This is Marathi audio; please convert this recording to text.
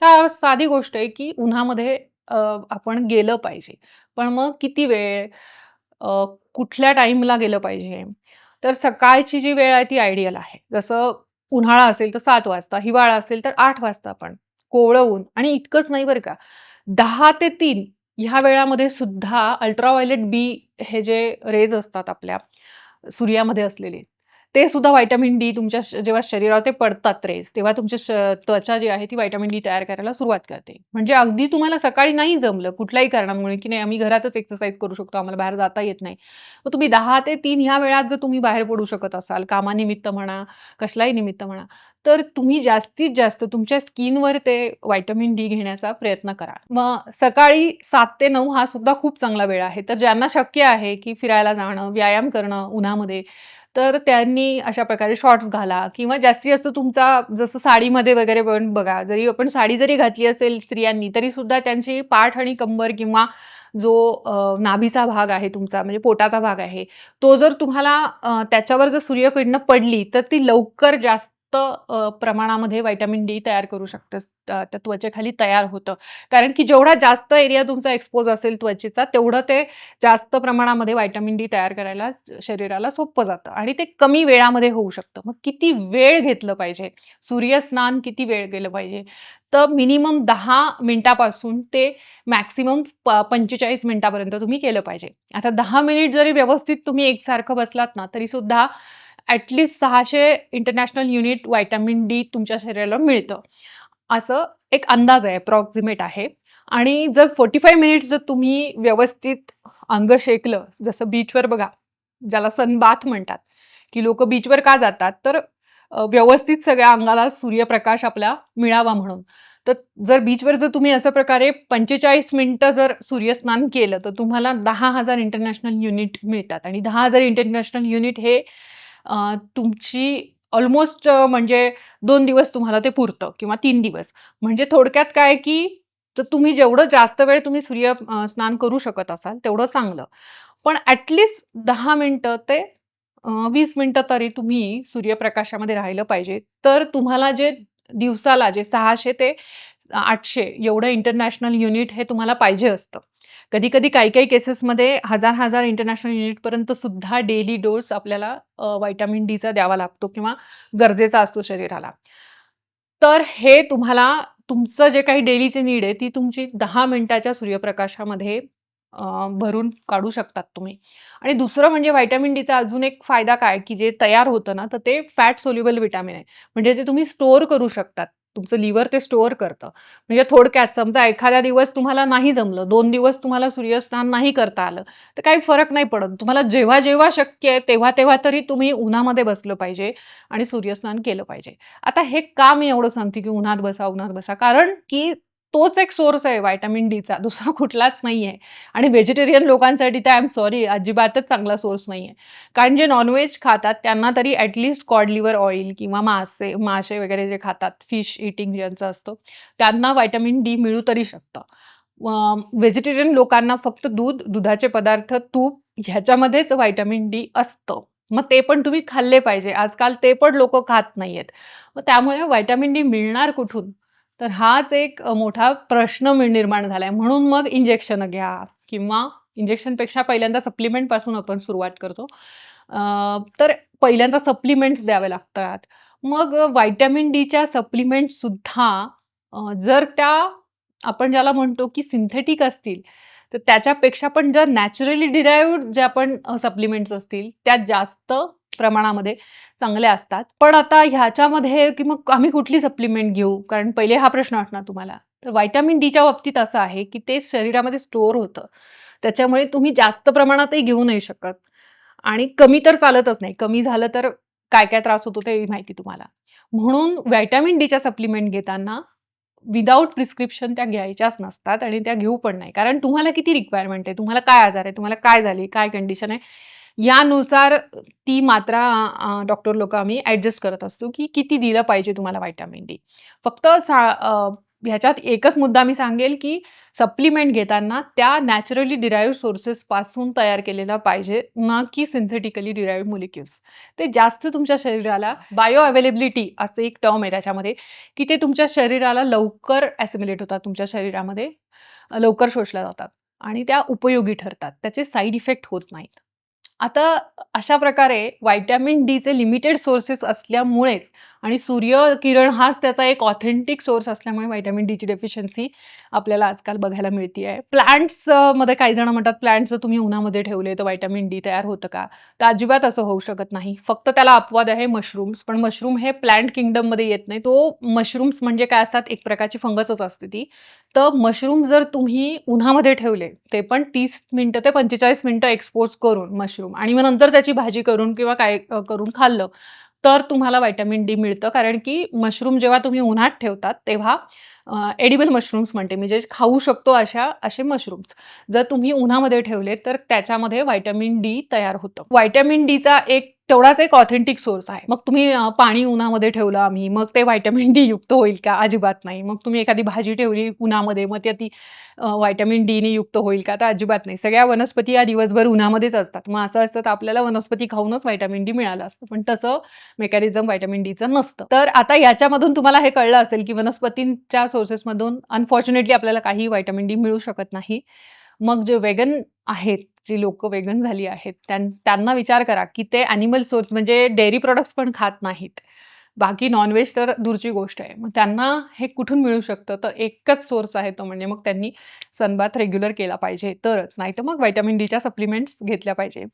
तर साधी गोष्ट आहे, की उन्हामध्ये आपण गेलं पाहिजे. पण मग किती वेळ? अ, कुठल्या टाईमला गेलं पाहिजे? तर सकाळची जी वेळ आहे ती आयडियल आहे. जसं उन्हाळा असेल तर 7 वाजता, हिवाळा असेल तर 8 वाजता पण. कोवळं ऊन आणि इतकंच नाही बरं का. 10 ते 3 ह्या वेळामध्ये सुद्धा अल्ट्राव्हायोलेट बी हे जे रेज असतात आपल्या सूर्यामध्ये असलेले, ते सुद्धा व्हिटॅमिन डी तुमच्या जेव्हा शरीरावर ते पडतात रेज, तेव्हा तुमची त्वचा जी आहे ती व्हिटॅमिन डी तयार करायला सुरुवात करते. म्हणजे अगदी तुम्हाला सकाळी नाही जमलं कुठल्याही कारणामुळे, की नाही आम्ही घरातच एक्सरसाइज करू शकतो, आम्हाला बाहेर जाता येत नाही. मग तुम्ही 10 ते 3 ह्या वेळात जर तुम्ही बाहेर पडू शकत असाल, कामानिमित्त म्हणा, कसल्याही निमित्त म्हणा, तर तुम्ही जास्तीत जास्त तुमच्या स्किनवर ते व्हिटॅमिन डी घेण्याचा प्रयत्न करा. मग सकाळी 7 ते 9 हा सुद्धा खूप चांगला वेळ आहे. तर ज्यांना शक्य आहे, की फिरायला जाणं, व्यायाम करणं उन्हामध्ये, तर त्यांनी अशा प्रकारे शॉर्ट्स घाला किंवा जास्तीत जास्त तुमचा जसं साडीमध्ये वगैरे पण बघा, जरी आपण साडी जरी घातली असेल स्त्रियांनी, तरी सुद्धा त्यांची पाठ आणि कंबर किंवा जो नाभीचा भाग आहे तुमचा म्हणजे पोटाचा भाग आहे, तो जर तुम्हाला त्याच्यावर जर सूर्यकिरणं पडली, तर ती लवकर जास्त प्रमाणामध्ये व्हिटॅमिन डी तयार करू शकते. त्या त्वचेखाली तयार होतं. कारण की जेवढा जास्त एरिया तुमचा एक्सपोज असेल त्वचेचा, तेवढं ते जास्त प्रमाणामध्ये व्हिटॅमिन डी तयार करायला शरीराला सोपं जातं आणि ते कमी वेळामध्ये होऊ शकतं. मग किती वेळ घेतलं पाहिजे? सूर्यस्नान किती वेळ केलं पाहिजे? तर मिनिमम 10 मिनिटापासून ते मॅक्सिमम 45 मिनिटापर्यंत तुम्ही केलं पाहिजे. आता 10 मिनिट जरी व्यवस्थित तुम्ही एकसारखं बसलात ना, तरी सुद्धा at least 600 international unit vitamin D तुमच्या शरीराला मिळतं. असं एक अंदाज आहे, अप्रॉक्सिमेट आहे. आणि जर 45 मिनिट्स जर तुम्ही व्यवस्थित अंग शेकलं, जसं बीचवर बघा, ज्याला सनबाथ म्हणतात, की लोकं बीचवर का जातात? तर व्यवस्थित सगळ्या अंगाला सूर्यप्रकाश आपला मिळावा म्हणून. तर जर बीचवर जर तुम्ही अशा प्रकारे 45 मिनिटं जर सूर्यस्नान केलं, तर तुम्हाला 10,000 इंटरनॅशनल युनिट मिळतात आणि 10,000 इंटरनॅशनल युनिट हे तुमची ऑलमोस्ट म्हणजे 2 दिवस तुम्हाला ते पुरतं किंवा 3 दिवस. म्हणजे थोडक्यात काय, की तर तुम्ही जेवढं जास्त वेळ तुम्ही स्नान करू शकत असाल, तेवढं चांगलं. पण ॲट लीस्ट 10 मिनिटं ते 20 मिनिटं तरी तुम्ही सूर्यप्रकाशामध्ये राहिलं पाहिजे. तर तुम्हाला जे दिवसाला जे 600 ते 800 एवढं इंटरनॅशनल युनिट हे तुम्हाला पाहिजे असतं. कधी-कधी काही-काही केसेसमध्ये हजार-हजार इंटरनॅशनल युनिटपर्यंत सुद्धा डेली डोस आपल्याला व्हिटॅमिन डीचा द्यावा लागतो किंवा गरजेचा असतो शरीराला. तर हे तुम्हाला तुमचं जे काही डेलीची नीड आहे, ती तुमची 10 मिनिटाच्या सूर्यप्रकाशामध्ये भरून काढू शकतात तुम्ही. आणि दुसरं म्हणजे व्हिटॅमिन डीचा अजून एक फायदा काय, की जे तयार होतं ना, तर ते फॅट सोल्युबल व्हिटॅमिन आहे. म्हणजे ते तुम्ही स्टोअर करू शकतात. तुमचं लिव्हर ते स्टोअर करतं. म्हणजे थोडक्यात समजा एखादा दिवस तुम्हाला नाही जमलं, 2 दिवस तुम्हाला सूर्यस्नान नाही करता आलं, तर काही फरक नाही पडत. तुम्हाला जेव्हा-जेव्हा शक्य आहे, तेव्हा-तेव्हा तरी तुम्ही उन्हामध्ये बसलं पाहिजे आणि सूर्यस्नान केलं पाहिजे. आता हे का मी एवढं सांगते, की उन्हात बसा, उन्हात बसा? कारण की तोच एक सोर्स आहे व्हिटॅमिन डीचा, दुसरा कुठलाच नाहीये. आणि व्हेजिटेरियन लोकांसाठी तर आय एम सॉरी अजिबातच चांगला सोर्स नाहीये. कारण जे नॉन-व्हेज खातात त्यांना तरी at least cod liver oil किंवा मासे वगैरे जे खातात, फिश ईटिंग ज्यांचं असतं, त्यांना व्हिटॅमिन डी मिळू तरी शकतं. व्हेजिटेरियन लोकांना फक्त दूध, दुधाचे पदार्थ, तूप ह्याच्यामध्येच व्हिटॅमिन डी असतं. मग ते पण तुम्ही खाल्ले पाहिजे. आजकाल ते पण लोकं खात नाहीयेत. मग त्यामुळे व्हिटॅमिन डी मिळणार कुठून? तर हाच एक मोठा प्रश्न निर्माण झालाय. म्हणून मग इंजेक्शन घ्या किंवा इंजेक्शनपेक्षा पहिल्यांदा सप्लिमेंटपासून आपण सुरुवात करतो. तर पहिल्यांदा सप्लिमेंट्स द्यावे लागतात. मग व्हिटॅमिन डीच्या सप्लिमेंट्ससुद्धा जर त्या आपण ज्याला म्हणतो की सिंथेटिक असतील, तर त्याच्यापेक्षा पण जर नॅचरली डिराइव्हड जे आपण सप्लिमेंट्स असतील, त्या जास्त प्रमाणामध्ये चांगल्या असतात. पण आता ह्याच्यामध्ये की मग आम्ही कुठली सप्लिमेंट घेऊ? कारण पहिले हा प्रश्न असणार तुम्हाला. तर व्हिटॅमिन डीच्या बाबतीत असं आहे, की ते शरीरामध्ये स्टोअर होतं. त्याच्यामुळे तुम्ही जास्त प्रमाणातही घेऊ नाही शकत आणि कमी तर चालतच नाही. कमी झालं तर काय-काय त्रास होतो ते माहिती तुम्हाला. म्हणून व्हिटॅमिन डीच्या सप्लिमेंट घेताना विदाऊट प्रिस्क्रिप्शन त्या घ्यायच्याच नसतात आणि त्या घेऊ पण नाही. कारण तुम्हाला किती रिक्वायरमेंट आहे, तुम्हाला काय आजार आहे, तुम्हाला काय झाली, काय कंडिशन आहे, यानुसार ती मात्रा डॉक्टर लोकं आम्ही ॲडजस्ट करत असतो, की किती दिलं पाहिजे तुम्हाला व्हिटॅमिन डी. फक्त ह्याच्यात एकच मुद्दा मी सांगेल, की सप्लिमेंट घेताना त्या नॅचरली डिराइव्ह्ड सोर्सेसपासून तयार केलेला पाहिजे, ना की सिंथेटिकली डिराइव्ह्ड मोलिक्युल्स. ते जास्त तुमच्या शरीराला बायो अवेलेबिलिटी असं एक टर्म आहे त्याच्यामध्ये, की ते तुमच्या शरीराला लवकर ॲसिमिलेट होतात तुमच्या शरीरामध्ये, लवकर शोषल्या जातात आणि त्या उपयोगी ठरतात. त्याचे साइड इफेक्ट होत नाहीत. आता अशा प्रकारे व्हिटॅमिन डीचे लिमिटेड सोर्सेस असल्यामुळेच आणि सूर्यकिरण हाच त्याचा एक ऑथेंटिक सोर्स असल्यामुळे व्हिटॅमिन डीची डेफिशियन्सी आपल्याला आजकाल बघायला मिळते आहे. प्लांट्स मध्ये काही जण म्हणतात प्लांट्स जर तुम्ही उन्हामध्ये ठेवले तर व्हिटॅमिन डी तयार होतं का? तर अजिबात असं होऊ शकत नाही. फक्त त्याला अपवाद आहे मशरूम्स. पण मशरूम हे प्लांट किंगडममध्ये येत नाही. तो मशरूम्स म्हणजे काय असतात? एक प्रकारची फंगसच असते ती. तर मशरूम जर तुम्ही उन्हामध्ये ठेवले, ते पण 30 मिनिटं ते 45 मिनिटं एक्सपोज करून मशरूम आणि मग नंतर त्याची भाजी करून किंवा काय करून खाल्लं, तर तुम्हाला व्हिटॅमिन डी मिळतं. कारण की मशरूम जेव्हा तुम्ही उन्हात ठेवतात, तेव्हा एडिबल मशरूम्स म्हणते मी, जे खाऊ शकतो असे मशरूम्स. जर तुम्ही उन्हामध्ये ठेवले, तर त्याच्यामध्ये व्हिटॅमिन डी तयार होतं. व्हिटॅमिन डीचा तेवढाच एक ऑथेंटिक सोर्स आहे. मग तुम्ही पाणी उन्हामध्ये ठेवलं आम्ही, मग ते व्हिटॅमिन डी युक्त होईल का? अजिबात नाही. मग तुम्ही एखादी भाजी ठेवली उन्हामध्ये, मग ती व्हिटॅमिन डीने युक्त होईल का? तर अजिबात नाही. सगळ्या वनस्पती या दिवसभर उन्हामध्येच असतात. मग असं असतं तर आपल्याला वनस्पती खाऊनच व्हिटॅमिन डी मिळालं असतं. पण तसं मेकॅनिझम व्हिटॅमिन डीचं नसतं. तर आता याच्यामधून तुम्हाला हे कळलं असेल, की वनस्पतींच्या सोर्सेसमधून अनफॉर्च्युनेटली आपल्याला काही व्हिटॅमिन डी मिळू शकत नाही. मग जे वेगन आहेत, जी लोकं वेगन झाली आहेत, त्यांना विचार करा, की ते ॲनिमल सोर्स म्हणजे डेअरी प्रॉडक्ट्स पण खात नाहीत. बाकी नॉन-व्हेज तर दूरची गोष्ट आहे. मग त्यांना हे कुठून मिळू शकतं? तर एकच सोर्स आहे तो म्हणजे मग त्यांनी सनबाथ रेग्युलर केला पाहिजे तरच. नाहीतर मग व्हिटॅमिन डीच्या सप्लिमेंट्स घेतल्या पाहिजे.